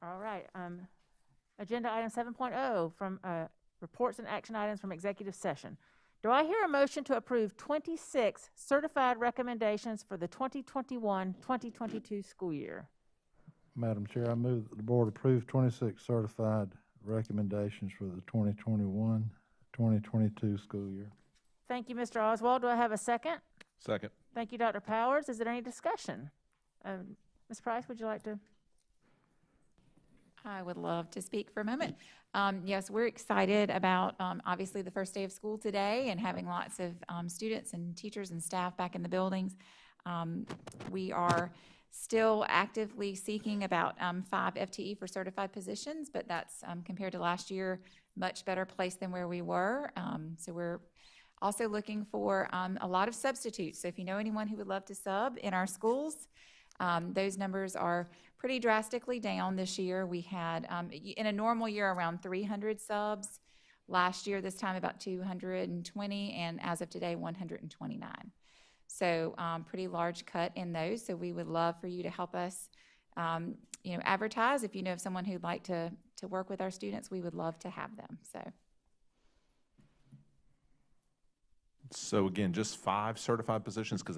All right. Agenda item 7.0 from reports and action items from executive session. Do I hear a motion to approve 26 certified recommendations for the 2021-2022 school year? Madam Chair, I move that the board approve 26 certified recommendations for the 2021-2022 school year. Thank you, Mr. Oswald. Do I have a second? Second. Thank you, Dr. Powers. Is there any discussion? Ms. Price, would you like to? I would love to speak for a moment. Yes, we're excited about obviously the first day of school today and having lots of students and teachers and staff back in the buildings. We are still actively seeking about 5 FTE for certified positions, but that's compared to last year, much better place than where we were. So we're also looking for a lot of substitutes. So if you know anyone who would love to sub in our schools, those numbers are pretty drastically down this year. We had, in a normal year, around 300 subs. Last year, this time, about 220, and as of today, 129. So pretty large cut in those. So we would love for you to help us, advertise. If you know of someone who'd like to work with our students, we would love to have them. So again, just 5 certified positions, because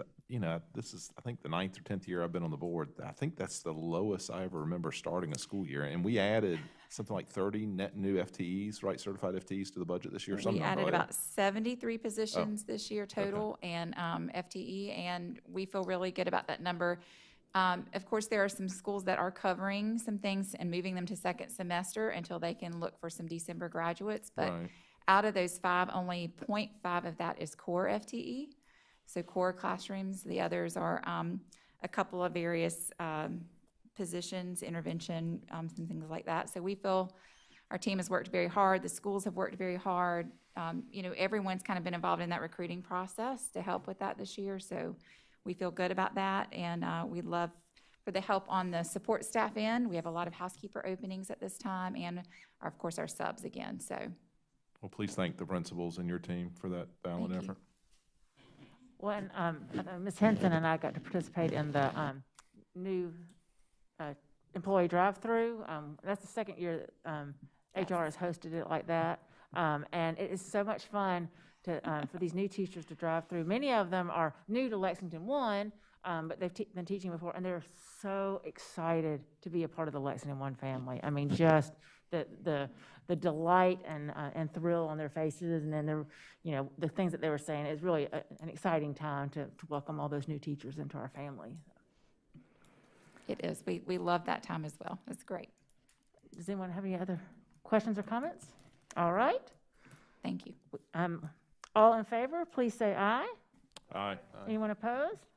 this is, I think, the 9th or 10th year I've been on the board. I think that's the lowest I ever remember starting a school year, and we added something like 30 net new FTEs, right, certified FTEs to the budget this year. We added about 73 positions this year total, and FTE, and we feel really good about that number. Of course, there are some schools that are covering some things and moving them to second semester until they can look for some December graduates, but Right. Out of those 5, only 0.5 of that is core FTE, so core classrooms. The others are a couple of various positions, intervention, some things like that. So we feel our team has worked very hard. The schools have worked very hard. Everyone's kind of been involved in that recruiting process to help with that this year. So we feel good about that, and we'd love for the help on the support staff end. We have a lot of housekeeper openings at this time, and of course our subs again. So. Well, please thank the principals and your team for that valiant effort. When Ms. Henson and I got to participate in the new employee drive-through. That's the second year that HR has hosted it like that, and it is so much fun to for these new teachers to drive through. Many of them are new to Lexington One, but they've been teaching before, and they're so excited to be a part of the Lexington One family. I mean, just the delight and thrill on their faces, and then the things that they were saying. It's really an exciting time to welcome all those new teachers into our family. It is. We love that time as well. It's great. Does anyone have any other questions or comments? All right. Thank you. All in favor, please say aye. Aye. Anyone opposed?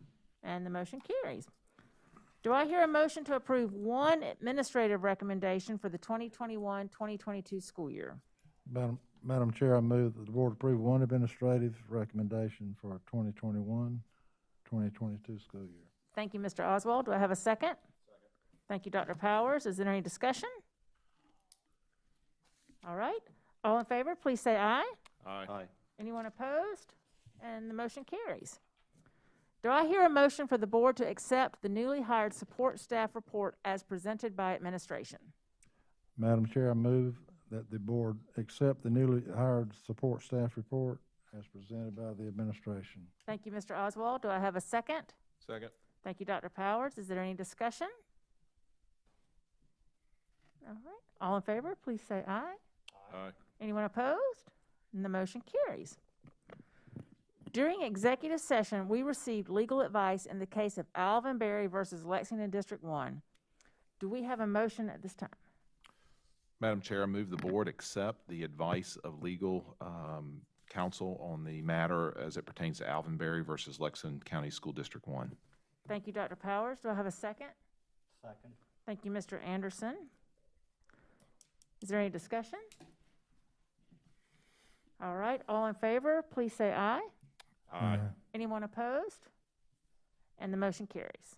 And the motion carries. Do I hear a motion to approve 1 administrative recommendation for the 2021-2022 school year? Madam Chair, I move that the board approve 1 administrative recommendation for 2021-2022 school year. Thank you, Mr. Oswald. Do I have a second? Second. Thank you, Dr. Powers. Is there any discussion? All right. All in favor, please say aye. Aye. Aye. Anyone opposed? And the motion carries. Do I hear a motion for the board to accept the newly hired support staff report as presented by administration? Madam Chair, I move that the board accept the newly hired support staff report as presented by the administration. Thank you, Mr. Oswald. Do I have a second? Second. Thank you, Dr. Powers. Is there any discussion? All right. All in favor, please say aye. Aye. Anyone opposed? And the motion carries. During executive session, we received legal advice in the case of Alvin Berry versus Lexington District One. Do we have a motion at this time? Madam Chair, I move the board accept the advice of legal counsel on the matter as it pertains to Alvin Berry versus Lexington County School District 1. Thank you, Dr. Powers. Do I have a second? Second. Thank you, Mr. Anderson. Is there any discussion? All right. All in favor, please say aye. Aye. Anyone opposed? And the motion carries.